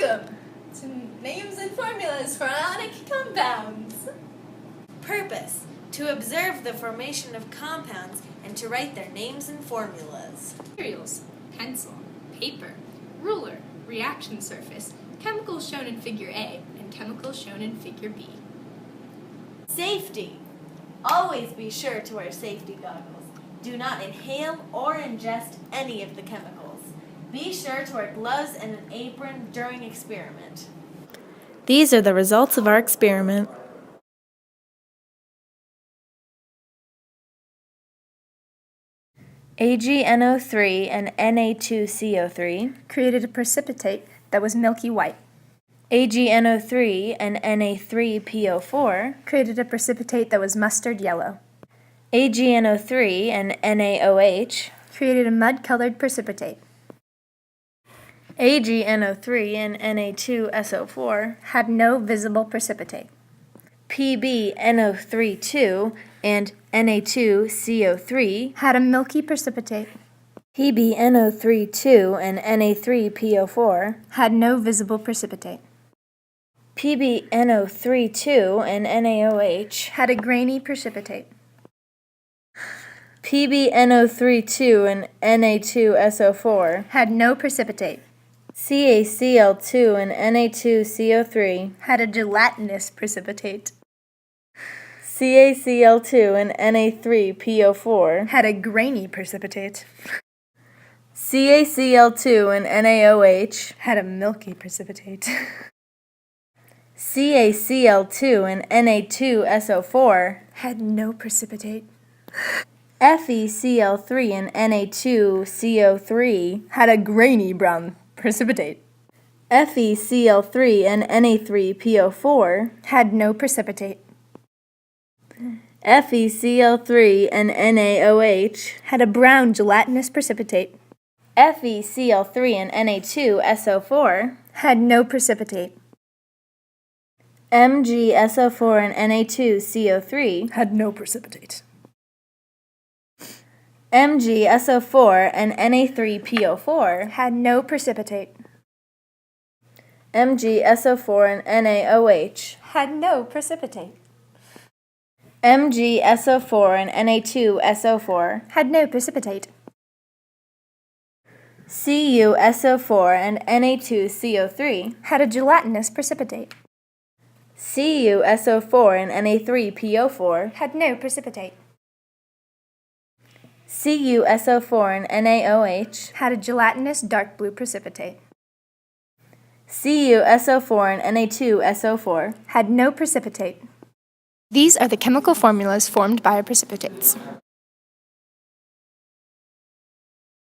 Welcome to Names and Formulas for Ionic Compounds. Purpose: to observe the formation of compounds and to write their names and formulas. Materials: pencil, paper, ruler, reaction surface, chemicals shown in Figure A, and chemicals shown in Figure B. Safety: always be sure to wear safety goggles. Do not inhale or ingest any of the chemicals. Be sure to wear gloves and an apron during experiment. These are the results of our experiment. AgNO3 and Na2CO3 Created a precipitate that was milky white. AgNO3 and Na3PO4 Created a precipitate that was mustard yellow. AgNO3 and NaOH Created a mud-colored precipitate. AgNO3 and Na2SO4 Had no visible precipitate. PbNO32 and Na2CO3 Had a milky precipitate. PbNO32 and Na3PO4 Had no visible precipitate. PbNO32 and NaOH Had a grainy precipitate. PbNO32 and Na2SO4 Had no precipitate. CaCl2 and Na2CO3 Had a gelatinous precipitate. CaCl2 and Na3PO4 Had a grainy precipitate. CaCl2 and NaOH Had a milky precipitate. CaCl2 and Na2SO4 Had no precipitate. FeCl3 and Na2CO3 Had a grainy brown precipitate. FeCl3 and Na3PO4 Had no precipitate. FeCl3 and NaOH Had a brown gelatinous precipitate. FeCl3 and Na2SO4 Had no precipitate. MgSO4 and Na2CO3 Had no precipitate. MgSO4 and Na3PO4 Had no precipitate. MgSO4 and NaOH Had no precipitate. MgSO4 and Na2SO4 Had no precipitate. CuSO4 and Na2CO3 Had a gelatinous precipitate. CuSO4 and Na3PO4 Had no precipitate. CuSO4 and NaOH Had a gelatinous dark blue precipitate. CuSO4 and Na2SO4 Had no precipitate. These are the chemical formulas formed by our precipitates.